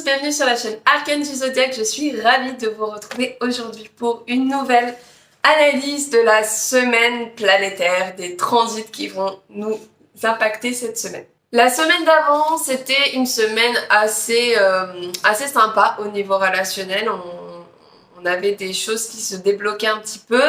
tous, bienvenue sur la chaîne Arcane du Zodiaque. Je suis ravie de vous retrouver aujourd'hui pour une nouvelle analyse de la semaine planétaire, des transits qui vont nous impacter cette semaine. La semaine d'avant, c'était une semaine assez sympa au niveau relationnel. On avait des choses qui se débloquaient un petit peu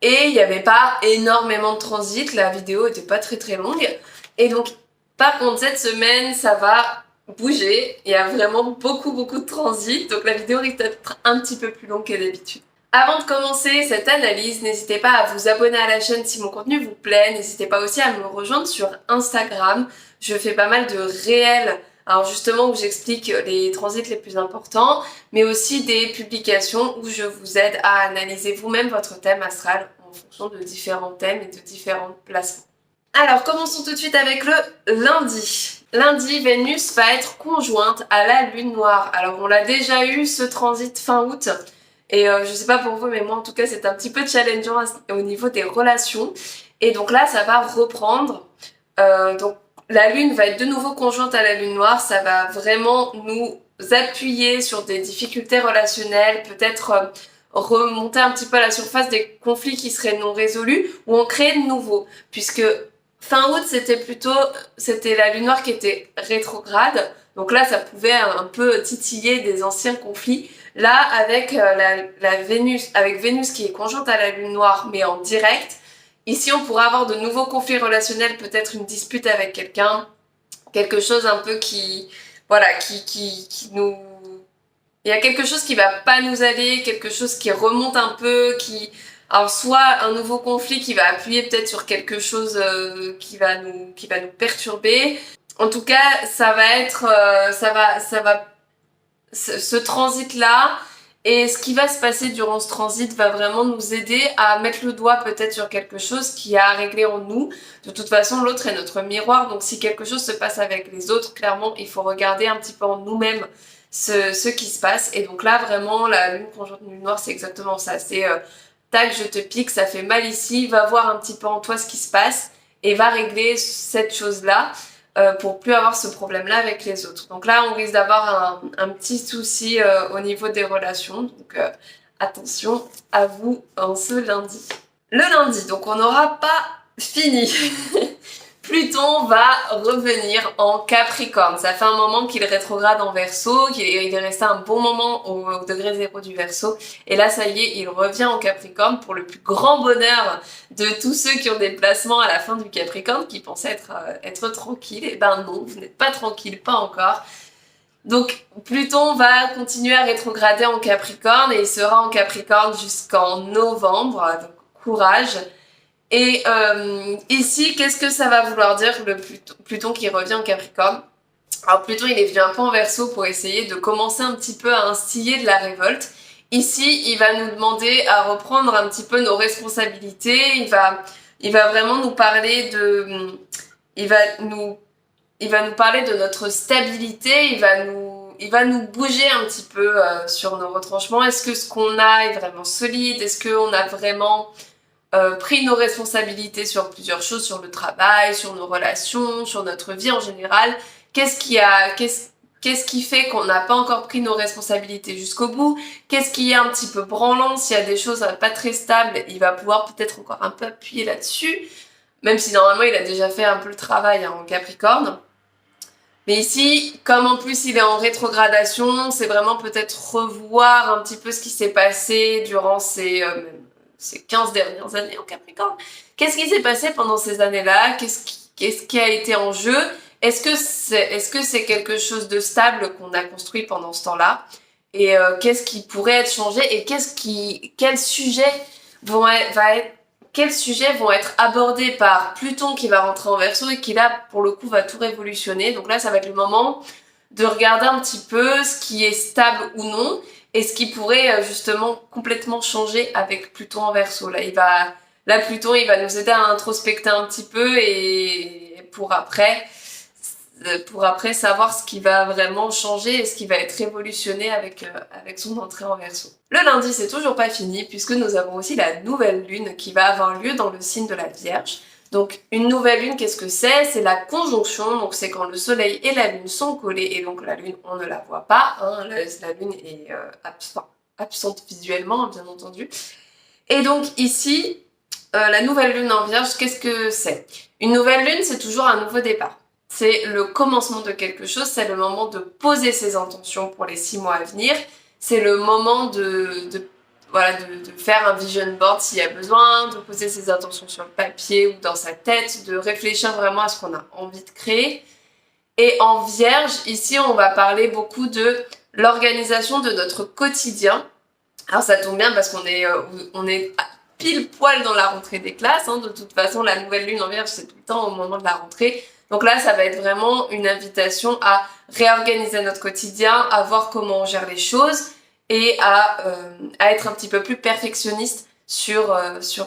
et il n'y avait pas énormément de transits. La vidéo n'était pas très longue. Et donc, par contre, cette semaine, ça va bouger. Il y a vraiment beaucoup de transits, donc la vidéo risque d'être un petit peu plus longue que d'habitude. Avant de commencer cette analyse, n'hésitez pas à vous abonner à la chaîne si mon contenu vous plaît. N'hésitez pas aussi à me rejoindre sur Instagram. Je fais pas mal de réels, alors justement où j'explique les transits les plus importants, mais aussi des publications où je vous aide à analyser vous-même votre thème astral en fonction de différents thèmes et de différents placements. Alors, commençons tout de suite avec le lundi. Lundi, Vénus va être conjointe à la lune noire. Alors, on l'a déjà eu, ce transit fin août. Et je sais pas pour vous, mais moi, en tout cas, c'est un petit peu challengeant au niveau des relations. Et donc là, ça va reprendre. Donc, la lune va être de nouveau conjointe à la lune noire. Ça va vraiment nous appuyer sur des difficultés relationnelles, peut-être remonter un petit peu à la surface des conflits qui seraient non résolus ou en créer de nouveaux. Puisque fin août, c'était la lune noire qui était rétrograde. Donc là, ça pouvait un peu titiller des anciens conflits. Là, avec avec Vénus qui est conjointe à la lune noire, mais en direct, ici, on pourra avoir de nouveaux conflits relationnels, peut-être une dispute avec quelqu'un, quelque chose un peu qui nous... Il y a quelque chose qui va pas nous aller, quelque chose qui remonte un peu, alors soit un nouveau conflit qui va appuyer peut-être sur quelque chose qui va nous perturber. En tout cas, ça va être ce transit là et ce qui va se passer durant ce transit va vraiment nous aider à mettre le doigt peut-être sur quelque chose qui a à régler en nous. De toute façon, l'autre est notre miroir, donc si quelque chose se passe avec les autres, clairement, il faut regarder un petit peu en nous-mêmes ce qui se passe. Et donc là, vraiment, la lune conjointe lune noire, c'est exactement ça. C'est tac, je te pique, ça fait mal ici, va voir un petit peu en toi ce qui se passe et va régler cette chose-là pour plus avoir ce problème-là avec les autres. Donc là, on risque d'avoir un petit souci au niveau des relations. Donc attention à vous en ce lundi. Le lundi, donc on n'aura pas fini. Pluton va revenir en Capricorne. Ça fait un moment qu'il rétrograde en Verseau, il est resté un bon moment au degré 0 du Verseau. Et là, ça y est, il revient en Capricorne pour le plus grand bonheur de tous ceux qui ont des placements à la fin du Capricorne, qui pensaient être tranquilles. Et ben non, vous n'êtes pas tranquille, pas encore. Donc Pluton va continuer à rétrograder en Capricorne et il sera en Capricorne jusqu'en novembre. Donc courage. Et ici, qu'est-ce que ça va vouloir dire le Pluton qui revient en Capricorne? Alors Pluton, il est venu un peu en Verseau pour essayer de commencer un petit peu à instiller de la révolte. Ici, il va nous demander à reprendre un petit peu nos responsabilités. Il va vraiment nous parler il va nous parler de notre stabilité. Il va nous bouger un petit peu sur nos retranchements. Est-ce que ce qu'on a est vraiment solide? Est-ce qu'on a vraiment pris nos responsabilités sur plusieurs choses, sur le travail, sur nos relations, sur notre vie en général? Qu'est-ce qui fait qu'on n'a pas encore pris nos responsabilités jusqu'au bout? Qu'est-ce qui est un petit peu branlant? S'il y a des choses pas très stables, il va pouvoir peut-être encore un peu appuyer là-dessus, même si normalement il a déjà fait un peu le travail en Capricorne. Mais ici, comme en plus il est en rétrogradation, c'est vraiment peut-être revoir un petit peu ce qui s'est passé durant ces 15 dernières années en Capricorne. Qu'est-ce qui s'est passé pendant ces années-là? Qu'est-ce qui a été en jeu? Est-ce que c'est quelque chose de stable qu'on a construit pendant ce temps-là? Et qu'est-ce qui pourrait être changé? Et quels sujets vont être abordés par Pluton qui va rentrer en Verseau et qui là, pour le coup, va tout révolutionner. Donc là, ça va être le moment de regarder un petit peu ce qui est stable ou non et ce qui pourrait justement complètement changer avec Pluton en Verseau. Là, Pluton, il va nous aider à introspecter un petit peu et pour après savoir ce qui va vraiment changer et ce qui va être révolutionné avec son entrée en Verseau. Le lundi, c'est toujours pas fini puisque nous avons aussi la nouvelle lune qui va avoir lieu dans le signe de la Vierge. Donc une nouvelle lune, qu'est-ce que c'est? C'est la conjonction, donc c'est quand le soleil et la lune sont collés, et donc la lune, on ne la voit pas, hein, la lune est absente visuellement, bien entendu. Et donc ici, la nouvelle lune en Vierge, qu'est-ce que c'est? Une nouvelle lune, c'est toujours un nouveau départ. C'est le commencement de quelque chose, c'est le moment de poser ses intentions pour les 6 mois à venir. C'est le moment de faire un vision board s'il y a besoin, de poser ses intentions sur le papier ou dans sa tête, de réfléchir vraiment à ce qu'on a envie de créer. Et en Vierge, ici, on va parler beaucoup de l'organisation de notre quotidien. Alors ça tombe bien parce qu'on est pile poil dans la rentrée des classes, hein. De toute façon, la nouvelle lune en Vierge, c'est tout le temps au moment de la rentrée. Donc là, ça va être vraiment une invitation à réorganiser notre quotidien, à voir comment on gère les choses et à être un petit peu plus perfectionniste sur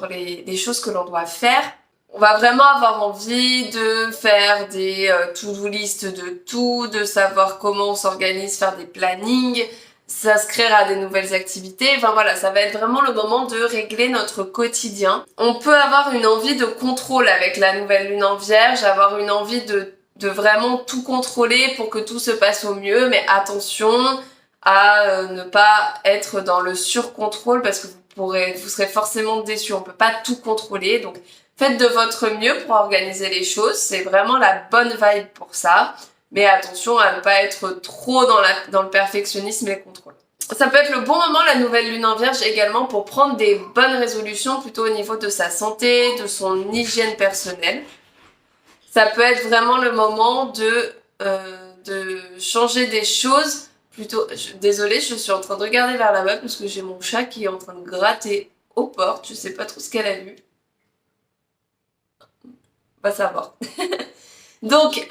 les choses que l'on doit faire. On va vraiment avoir envie de faire des to-do list de tout, de savoir comment on s'organise, faire des plannings, s'inscrire à des nouvelles activités. Enfin voilà, ça va être vraiment le moment de régler notre quotidien. On peut avoir une envie de contrôle avec la nouvelle lune en Vierge, avoir une envie de vraiment tout contrôler pour que tout se passe au mieux, mais attention à ne pas être dans le surcontrôle parce que vous serez forcément déçus. On peut pas tout contrôler, donc faites de votre mieux pour organiser les choses. C'est vraiment la bonne vibe pour ça. Mais attention à ne pas être trop dans le perfectionnisme et le contrôle. Ça peut être le bon moment, la nouvelle lune en Vierge, également pour prendre des bonnes résolutions plutôt au niveau de sa santé, de son hygiène personnelle. Ça peut être vraiment le moment de changer des choses. Désolée, je suis en train de regarder vers là-bas parce que j'ai mon chat qui est en train de gratter aux portes. Je sais pas trop ce qu'elle a vu. Va savoir. Donc,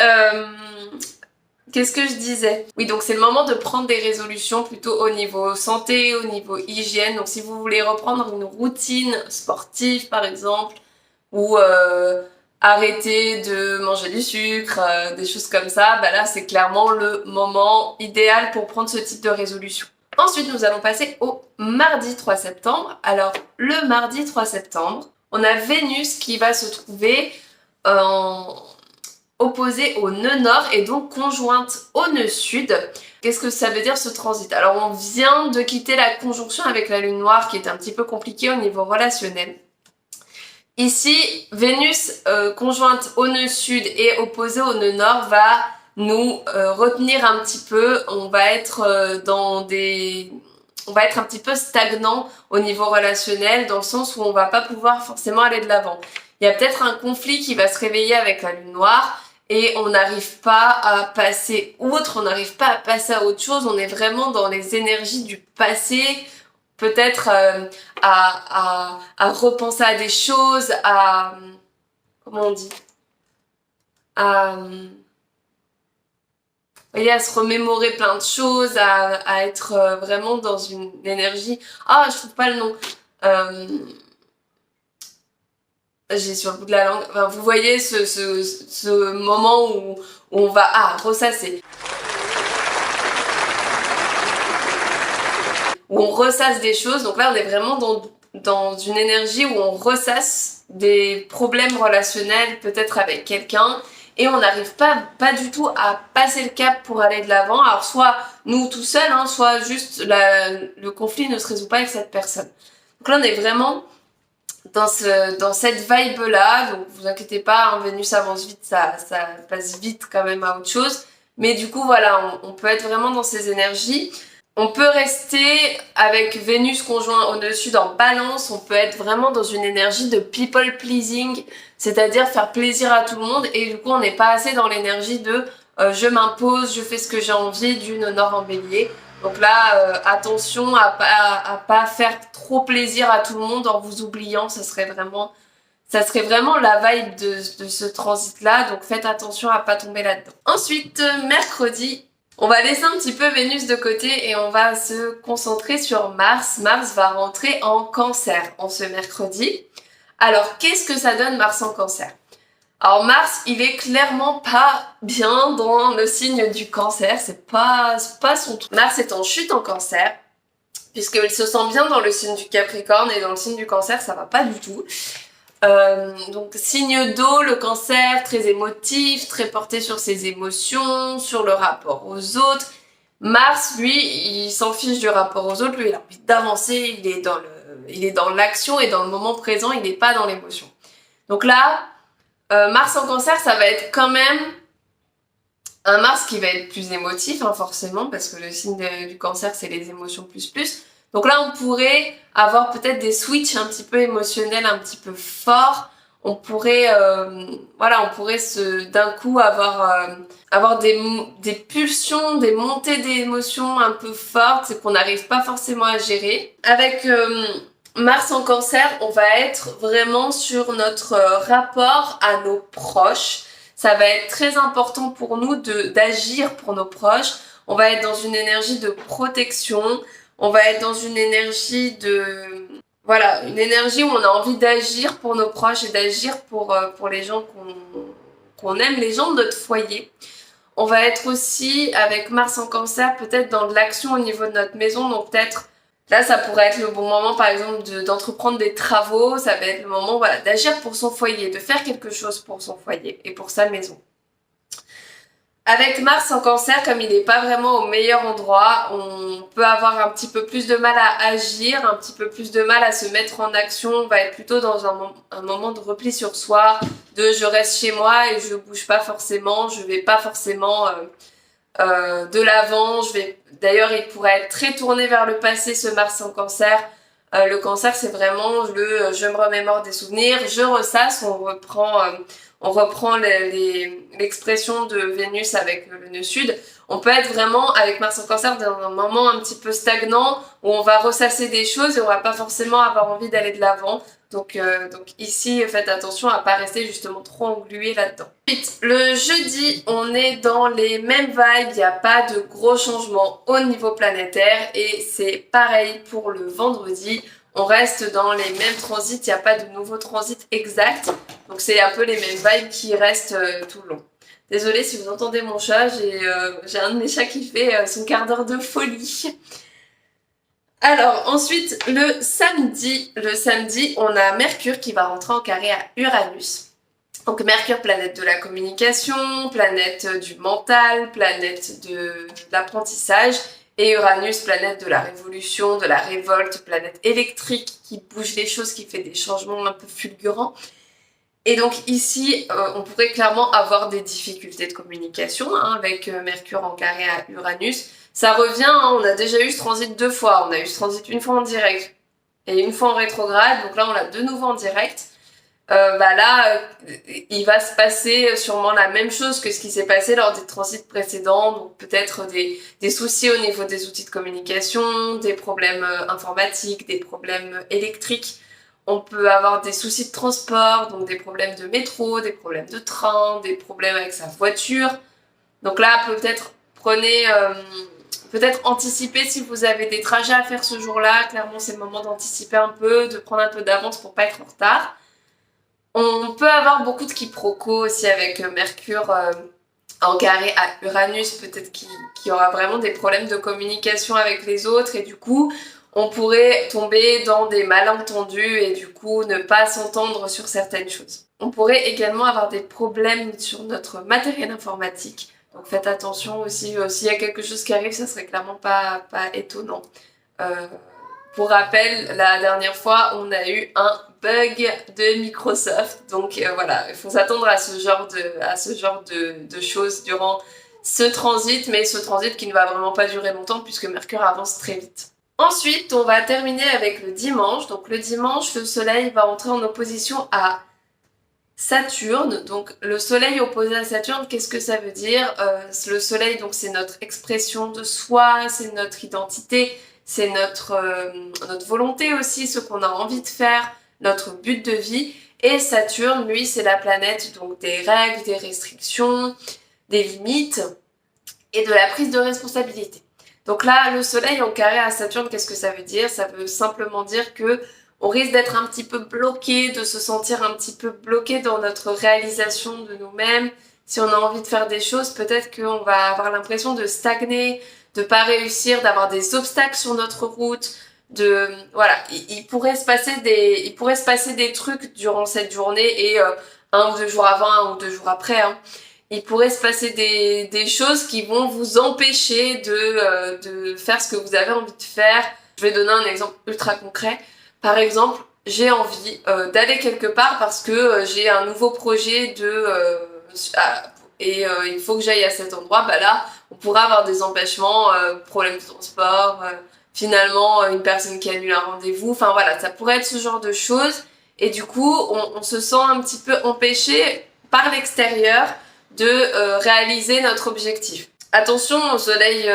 qu'est-ce que je disais? Oui, donc c'est le moment de prendre des résolutions plutôt au niveau santé, au niveau hygiène. Donc si vous voulez reprendre une routine sportive par exemple, ou arrêter de manger du sucre, des choses comme ça, bah là c'est clairement le moment idéal pour prendre ce type de résolution. Ensuite, nous allons passer au mardi 3 septembre. Alors, le mardi 3 septembre, on a Vénus qui va se trouver opposée au nœud nord et donc conjointe au nœud sud. Qu'est-ce que ça veut dire ce transit? Alors on vient de quitter la conjonction avec la lune noire qui est un petit peu compliquée au niveau relationnel. Ici, Vénus conjointe au nœud sud et opposée au nœud nord va nous retenir un petit peu. On va être on va être un petit peu stagnant au niveau relationnel dans le sens où on va pas pouvoir forcément aller de l'avant. Il y a peut-être un conflit qui va se réveiller avec la lune noire et on n'arrive pas à passer outre, on n'arrive pas à passer à autre chose, on est vraiment dans les énergies du passé, peut-être à repenser à des choses, comment on dit, à se remémorer plein de choses, à être vraiment dans une énergie, je trouve pas le nom, j'ai sur le bout de la langue, enfin, vous voyez ce moment où on va ressasser. Où on ressasse des choses, donc là on est vraiment dans une énergie où on ressasse des problèmes relationnels peut-être avec quelqu'un et on n'arrive pas du tout à passer le cap pour aller de l'avant. Alors soit nous tout seuls, hein, soit juste le conflit ne se résout pas avec cette personne. Donc là on est vraiment dans cette vibe là, donc vous inquiétez pas, hein, Vénus avance vite, ça passe vite quand même à autre chose, mais du coup voilà, on peut être vraiment dans ces énergies. On peut rester avec Vénus conjoint au nœud sud en balance, on peut être vraiment dans une énergie de people pleasing, c'est-à-dire faire plaisir à tout le monde et du coup on n'est pas assez dans l'énergie de je m'impose, je fais ce que j'ai envie du nœud nord en bélier. Donc là, attention à pas faire trop plaisir à tout le monde en vous oubliant, ça serait vraiment la vibe de ce transit-là, donc faites attention à pas tomber là-dedans. Ensuite, mercredi, on va laisser un petit peu Vénus de côté et on va se concentrer sur Mars. Mars va rentrer en Cancer en ce mercredi. Alors, qu'est-ce que ça donne Mars en Cancer? Alors Mars, il est clairement pas bien dans le signe du Cancer, c'est pas son truc. Mars est en chute en Cancer, puisqu'il se sent bien dans le signe du Capricorne et dans le signe du Cancer, ça va pas du tout. Donc signe d'eau, le cancer, très émotif, très porté sur ses émotions, sur le rapport aux autres. Mars, lui, il s'en fiche du rapport aux autres, lui, il a envie d'avancer, il est dans l'action et dans le moment présent, il n'est pas dans l'émotion. Donc là, Mars en cancer, ça va être quand même un Mars qui va être plus émotif, hein, forcément, parce que le signe du cancer, c'est les émotions plus. Donc là, on pourrait avoir peut-être des switches un petit peu émotionnels, un petit peu forts. On pourrait, d'un coup avoir des pulsions, des montées d'émotions un peu fortes, c'est qu'on n'arrive pas forcément à gérer. Avec Mars en cancer, on va être vraiment sur notre rapport à nos proches. Ça va être très important pour nous d'agir pour nos proches. On va être dans une énergie de protection. On va être dans une énergie une énergie où on a envie d'agir pour nos proches et d'agir pour les gens qu'on aime, les gens de notre foyer. On va être aussi, avec Mars en cancer, peut-être dans de l'action au niveau de notre maison. Donc peut-être, là, ça pourrait être le bon moment, par exemple, d'entreprendre des travaux. Ça va être le moment, voilà, d'agir pour son foyer, de faire quelque chose pour son foyer et pour sa maison. Avec Mars en cancer, comme il n'est pas vraiment au meilleur endroit, on peut avoir un petit peu plus de mal à agir, un petit peu plus de mal à se mettre en action. On va être plutôt dans un moment de repli sur soi, de je reste chez moi et je bouge pas forcément, je vais pas forcément de l'avant. D'ailleurs, il pourrait être très tourné vers le passé, ce Mars en cancer. Le cancer, c'est vraiment je me remémore des souvenirs, je ressasse, on reprend l'expression de Vénus avec le nœud sud. On peut être vraiment, avec Mars en cancer, dans un moment un petit peu stagnant, où on va ressasser des choses et on va pas forcément avoir envie d'aller de l'avant. Donc ici, faites attention à pas rester justement trop englué là-dedans. Ensuite, le jeudi, on est dans les mêmes vibes, il n'y a pas de gros changements au niveau planétaire et c'est pareil pour le vendredi. On reste dans les mêmes transits, il n'y a pas de nouveau transit exact. Donc c'est un peu les mêmes vibes qui restent tout le long. Désolée si vous entendez mon chat, j'ai un de mes chats qui fait son quart d'heure de folie. Alors ensuite, le samedi, on a Mercure qui va rentrer en carré à Uranus. Donc Mercure, planète de la communication, planète du mental, planète de l'apprentissage. Et Uranus, planète de la révolution, de la révolte, planète électrique qui bouge les choses, qui fait des changements un peu fulgurants. Et donc ici, on pourrait clairement avoir des difficultés de communication avec Mercure en carré à Uranus. Ça revient, hein, on a déjà eu ce transit 2 fois. On a eu ce transit une fois en direct et une fois en rétrograde. Donc là, on l'a de nouveau en direct. Il va se passer sûrement la même chose que ce qui s'est passé lors des transits précédents. Donc peut-être des soucis au niveau des outils de communication, des problèmes informatiques, des problèmes électriques. On peut avoir des soucis de transport, donc des problèmes de métro, des problèmes de train, des problèmes avec sa voiture. Donc là, peut-être anticiper si vous avez des trajets à faire ce jour-là. Clairement, c'est le moment d'anticiper un peu, de prendre un peu d'avance pour pas être en retard. On peut avoir beaucoup de quiproquos aussi avec Mercure en carré à Uranus, peut-être qu'il y aura vraiment des problèmes de communication avec les autres et du coup, on pourrait tomber dans des malentendus et du coup ne pas s'entendre sur certaines choses. On pourrait également avoir des problèmes sur notre matériel informatique. Donc faites attention aussi, s'il y a quelque chose qui arrive, ça serait clairement pas étonnant. Pour rappel, la dernière fois, on a eu un bug de Microsoft. Donc voilà, il faut s'attendre à ce genre de choses durant ce transit, mais ce transit qui ne va vraiment pas durer longtemps puisque Mercure avance très vite. Ensuite, on va terminer avec le dimanche. Donc le dimanche, le soleil va entrer en opposition à Saturne. Donc le soleil opposé à Saturne, qu'est-ce que ça veut dire? Le soleil, donc c'est notre expression de soi, c'est notre identité, c'est notre volonté aussi, ce qu'on a envie de faire, notre but de vie. Et Saturne, lui, c'est la planète donc des règles, des restrictions, des limites et de la prise de responsabilité. Donc là, le soleil en carré à Saturne, qu'est-ce que ça veut dire? Ça veut simplement dire que on risque d'être un petit peu bloqué, de se sentir un petit peu bloqué dans notre réalisation de nous-mêmes. Si on a envie de faire des choses, peut-être qu'on va avoir l'impression de stagner, de pas réussir, d'avoir des obstacles sur notre route, voilà, il pourrait se passer des trucs durant cette journée et 1 ou 2 jours avant, 1 ou 2 jours après, hein. Il pourrait se passer des choses qui vont vous empêcher de faire ce que vous avez envie de faire. Je vais donner un exemple ultra concret. Par exemple, j'ai envie d'aller quelque part parce que j'ai un nouveau projet il faut que j'aille à cet endroit. Bah là, on pourrait avoir des empêchements, problèmes de transport, finalement une personne qui annule un rendez-vous. Enfin voilà, ça pourrait être ce genre de choses. Et du coup, on se sent un petit peu empêché par l'extérieur de réaliser notre objectif. Attention, au soleil,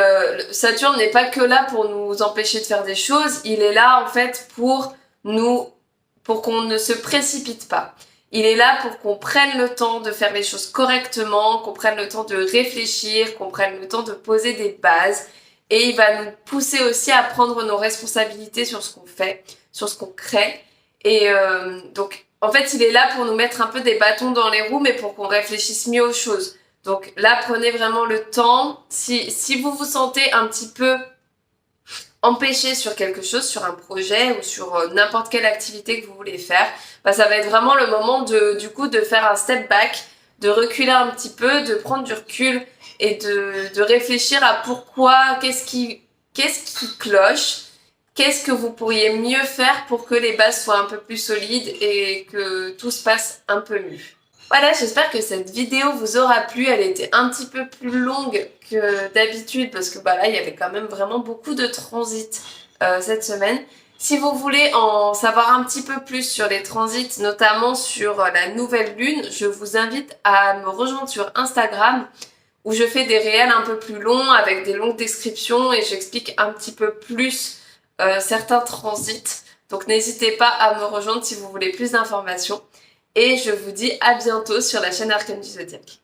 Saturne n'est pas que là pour nous empêcher de faire des choses, il est là en fait pour qu'on ne se précipite pas. Il est là pour qu'on prenne le temps de faire les choses correctement, qu'on prenne le temps de réfléchir, qu'on prenne le temps de poser des bases. Et il va nous pousser aussi à prendre nos responsabilités sur ce qu'on fait, sur ce qu'on crée. Et donc, en fait, il est là pour nous mettre un peu des bâtons dans les roues, mais pour qu'on réfléchisse mieux aux choses. Donc là, prenez vraiment le temps. Si vous vous sentez un petit peu empêché sur quelque chose, sur un projet ou sur n'importe quelle activité que vous voulez faire, bah, ça va être vraiment le moment du coup de faire un step back, de reculer un petit peu, de prendre du recul et de réfléchir à pourquoi, qu'est-ce qui cloche, qu'est-ce que vous pourriez mieux faire pour que les bases soient un peu plus solides et que tout se passe un peu mieux. Voilà, j'espère que cette vidéo vous aura plu. Elle était un petit peu plus longue que d'habitude parce que bah là, il y avait quand même vraiment beaucoup de transits cette semaine. Si vous voulez en savoir un petit peu plus sur les transits, notamment sur la nouvelle lune, je vous invite à me rejoindre sur Instagram où je fais des réels un peu plus longs avec des longues descriptions et j'explique un petit peu plus certains transits. Donc n'hésitez pas à me rejoindre si vous voulez plus d'informations. Et je vous dis à bientôt sur la chaîne Arcane du Zodiaque.